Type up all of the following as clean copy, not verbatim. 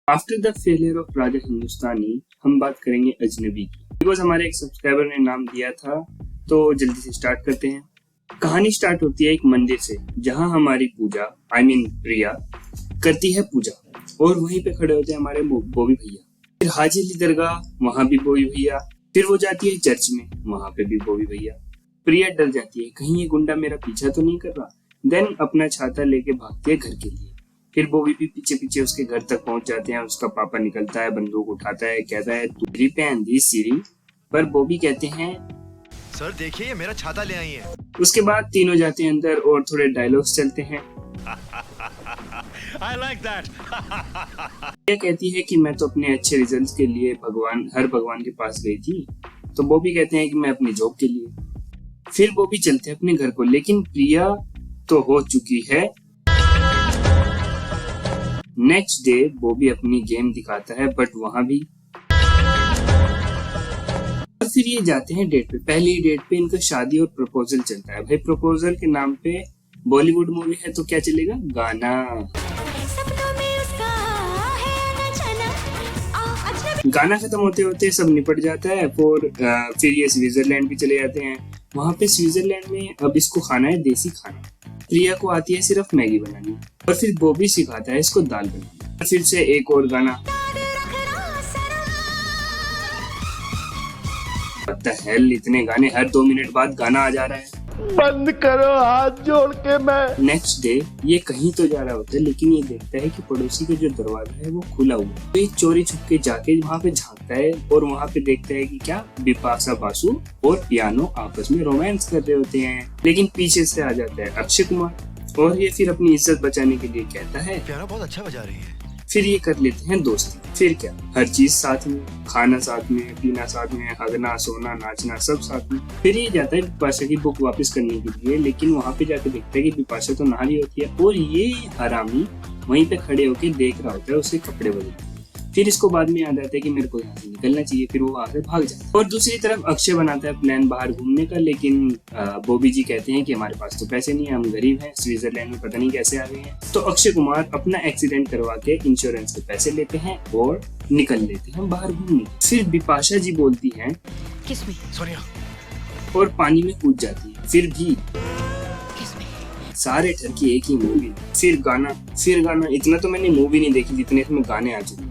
After the failure of Raja Hindustani हम बात करेंगे अजनबी की। बिकॉज हमारे एक सब्सक्राइबर ने नाम दिया था, तो जल्दी से स्टार्ट करते हैं। कहानी स्टार्ट होती है एक मंदिर से, जहां हमारी पूजा प्रिया करती है पूजा, और वहीं पे खड़े होते हैं हमारे बॉबी भैया। फिर हाजी अली दरगाह, वहां भी बॉबी भैया। फिर वो जाती है चर्च में, वहां पे भी बॉबी भैया। प्रिया डर जाती है, कहीं ये गुंडा मेरा पीछा तो नहीं कर रहा। देन अपना छाता लेके भागती है घर के लिए। फिर बॉबी भी पीछे पीछे उसके घर तक पहुंच जाते हैं। उसका पापा निकलता है, बंदूक उठाता है, कहता है तुझी पे आंधी सीरी, पर बॉबी कहते हैं सर देखिए ये मेरा छाता ले आई है। उसके बाद तीनों जाते हैं अंदर और थोड़े डायलॉग्स चलते हैं। I like that. ये कहती है कि मैं तो अपने अच्छे रिजल्ट्स के लिए हर भगवान के पास गई थी, तो बॉबी कहते हैं कि मैं अपनी जॉब के लिए। फिर बॉबी चलते हैं अपने घर को, लेकिन प्रिया तो हो चुकी है। नेक्स्ट डे बॉबी अपनी गेम दिखाता है, बट वहां भी। और फिर ये जाते हैं डेट पे। पहली डेट पे इनका शादी और प्रपोजल चलता है। भाई प्रपोजल के नाम पे बॉलीवुड मूवी है तो क्या चलेगा, गाना। गाना खत्म होते होते सब निपट जाता है। और फिर ये स्विट्जरलैंड भी चले जाते हैं। वहां पे स्विट्जरलैंड में अब इसको खाना है देसी खाना। प्रिया को आती है सिर्फ मैगी बनानी, और फिर बॉबी सिखाता है इसको दाल बनानी। फिर से एक और गाना। What the hell, इतने गाने, हर 2 मिनट बाद गाना आ जा रहा है। बंद करो हाथ जोड़ के मैं। नेक्स्ट डे ये कहीं तो जा रहा होता है, लेकिन ये देखता है कि पड़ोसी का जो दरवाजा है वो खुला हुआ है। तो ये चोरी छुप के जाके वहाँ पे झांकता है, और वहाँ पे देखता है कि क्या बिपाशा बासु और पियानो आपस में रोमांस कर रहे होते हैं। लेकिन पीछे से आ जाता है अक्षय कुमार, और ये फिर अपनी इज्जत बचाने के लिए कहता है पियानो बहुत अच्छा बजा रही है। फिर ये कर लेते हैं दोस्ती। फिर क्या, हर चीज साथ में, खाना साथ में, पीना साथ में, हगना सोना नाचना सब साथ में। फिर ये जाता है बिपाशा की बुक वापस करने के लिए, लेकिन वहां पे जाके देखता है कि बिपाशा तो नहा रही होती है, और ये हरामी वहीं पे खड़े होके देख रहा होता है उसके कपड़े बदलते। फिर इसको बाद में याद आता है कि मेरे को यहाँ से निकलना चाहिए। फिर वो वहां से भाग जाता है। और दूसरी तरफ अक्षय बनाता है प्लान बाहर घूमने का, लेकिन बॉबी जी कहते हैं कि हमारे पास तो पैसे नहीं है, हम गरीब हैं, स्विट्जरलैंड में पता नहीं कैसे आ गए हैं। तो अक्षय कुमार अपना एक्सीडेंट करवा के इंश्योरेंस के पैसे लेते हैं और निकल लेते हैं बाहर घूमने। फिर बिपाशा जी बोलती है किसमें सोनिया, और पानी में कूद जाती है। फिर भी किसमें सारे ठरकी एक ही मूवी। फिर गाना। इतना तो मैंने मूवी नहीं देखी जितने इसमें गाने आ चुके हैं।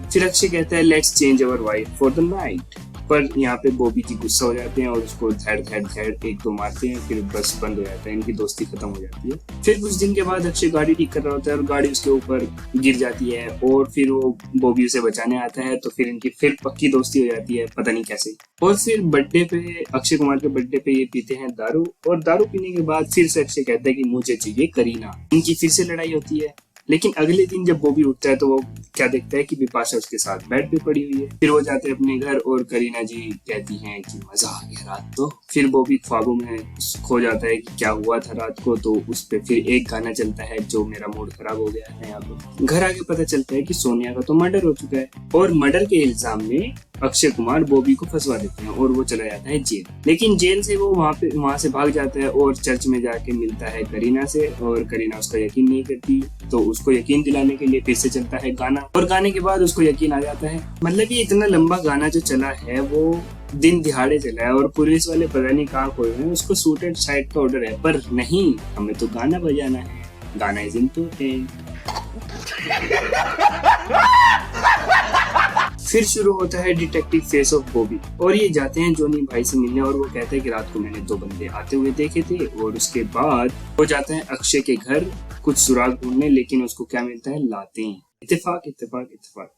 फिर अक्षय कहता है let's change our wife for the night, पर यहाँ पे बॉबी जी गुस्सा हो जाते हैं और उसको धैड़ एक दो मारते हैं। फिर बस बंद हो जाता है, इनकी दोस्ती खत्म हो जाती है। फिर कुछ दिन के बाद अक्षय गाड़ी ठीक कर रहा होता है और गाड़ी उसके ऊपर गिर जाती है, और फिर वो बॉबी उसे बचाने आता है। तो फिर इनकी फिर पक्की दोस्ती हो जाती है, पता नहीं कैसे। और फिर बर्थडे पे, अक्षय कुमार के बर्थडे पे ये पीते हैं दारू, और दारू पीने के बाद फिर से अक्षय कहता है कि मुझे चाहिए करीना। इनकी फिर से लड़ाई होती है। लेकिन अगले दिन जब बॉबी उठता है तो वो क्या देखता है कि बिपाशा उसके साथ बेड पे पड़ी हुई है। फिर वो जाते हैं अपने घर, और करीना जी कहती हैं कि मजा आ गया रात तो। फिर बॉबी ख्वाबों में खो जाता है कि क्या हुआ था रात को। तो उस पे फिर एक गाना चलता है जो मेरा मूड खराब हो गया है। यहाँ पे घर आके पता चलता है कि सोनिया का तो मर्डर हो चुका है, और मर्डर के इल्जाम में अक्षय कुमार बॉबी को फंसवा देते हैं, और वो चला जाता है जेल। लेकिन जेल से वो वहां से भाग जाता है और चर्च में जाके मिलता है करीना से, और करीना उसका यकीन नहीं करती। तो उसको यकीन दिलाने के लिए फिर से चलता है गाना, और गाने के बाद उसको यकीन आ जाता है। मतलब ये इतना लंबा गाना जो चला है वो दिन दिहाड़े चला है, और पुलिस वाले पता नहीं कहाँ खोए हैं। उसको सूट एंड साइड का ऑर्डर है, पर नहीं, हमें तो गाना बजाना है। गाना इज इम्पोर्टेंट। फिर शुरू होता है डिटेक्टिव फेस ऑफ बॉबी, और ये जाते हैं जोनी भाई से मिलने, और वो कहता है कि रात को मैंने 2 बंदे आते हुए देखे थे। और उसके बाद वो जाता है अक्षय के घर कुछ सुराग ढूंढने, लेकिन उसको क्या मिलता है, लातें। इत्तेफाक।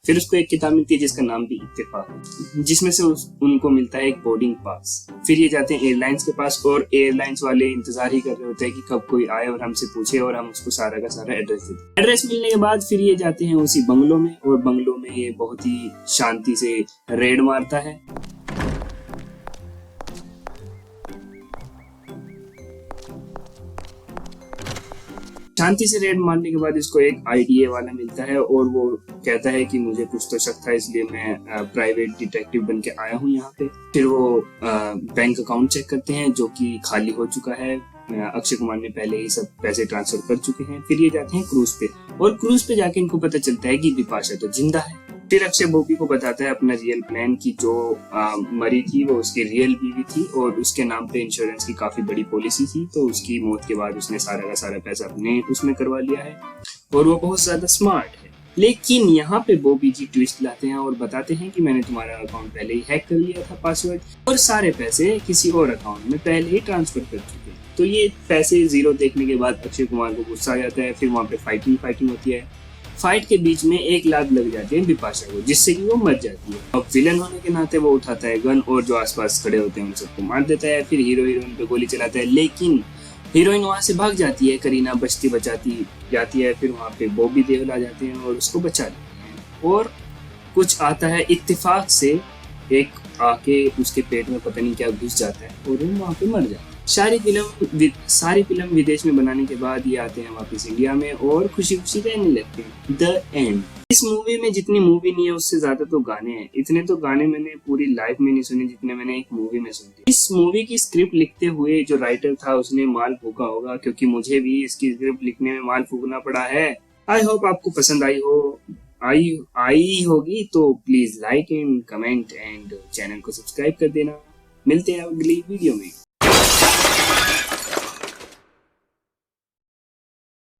फिर उसको एक किताब मिलती है जिसका नाम भी इत्तेफाक है, जिसमें से उनको मिलता है एक बोर्डिंग पास। फिर ये जाते हैं एयरलाइंस के पास, और एयरलाइंस वाले इंतजार ही कर रहे होते हैं कि कब कोई आए और हमसे पूछे, और हम उसको सारा का सारा एड्रेस देते। एड्रेस मिलने के बाद फिर ये जाते हैं उसी बंगलो में, और बंगलो में ये बहुत ही शांति से रेड मारता है। शांति से रेड मारने के बाद इसको एक आईडीए वाला मिलता है, और वो कहता है कि मुझे कुछ तो शक था, इसलिए मैं प्राइवेट डिटेक्टिव बन के आया हूँ यहाँ पे। फिर वो बैंक अकाउंट चेक करते हैं जो कि खाली हो चुका है, अक्षय कुमार ने पहले ही सब पैसे ट्रांसफर कर चुके हैं। फिर ये जाते हैं क्रूज पे, और क्रूज पे जाके इनको पता चलता है कि बिपाशा तो जिंदा है। फिर अक्षय बॉबी को बताता है अपना रियल प्लान की जो मरी थी वो उसकी रियल बीवी थी और उसके नाम पे इंश्योरेंस की काफी बड़ी पॉलिसी थी, तो उसकी मौत के बाद उसने सारा का सारा पैसा अपने उसमें करवा लिया है और वो बहुत ज्यादा स्मार्ट है। लेकिन यहाँ पे बॉबी जी ट्विस्ट लाते हैं और बताते हैं कि मैंने तुम्हारा अकाउंट पहले ही हैक कर लिया था पासवर्ड, और सारे पैसे किसी और अकाउंट में पहले ही ट्रांसफर कर चुके हैं। तो ये पैसे जीरो देखने के बाद अक्षय कुमार को गुस्सा आ जाता है। फिर वहाँ पे फाइटिंग होती है। फाइट के बीच में एक लात लग जाती है बिपाशा को, जिससे कि वो मर जाती है। अब विलन होने के नाते वो उठाता है गन और जो आसपास खड़े होते हैं उन सबको मार देता है। फिर हीरोइन पे गोली चलाता है, लेकिन हीरोइन वहां से भाग जाती है। करीना बचती बचाती जाती है। फिर वहां पे बॉबी देओल आ जाते हैं और उसको बचा लेते हैं। और कुछ आता है इत्तेफाक से, एक आके उसके पेट में पता नहीं क्या घुस जाता है और वो वहां पे मर जाता है। सारी फिल्म विदेश में बनाने के बाद ये आते हैं वापस इंडिया में और खुशी खुशी रहने लगते हैं। The end. इस मूवी में जितनी मूवी नहीं है उससे ज्यादा तो गाने हैं। इतने तो गाने मैंने पूरी लाइफ में नहीं सुने जितने मैंने एक मूवी में सुने। इस मूवी की स्क्रिप्ट लिखते हुए जो राइटर था उसने माल फूका होगा, क्योंकि मुझे भी इसकी स्क्रिप्ट लिखने में माल फूकना पड़ा है। आई होप आपको पसंद आई होगी, तो please like and comment and channel को सब्सक्राइब कर देना। मिलते हैं अगली वीडियो में।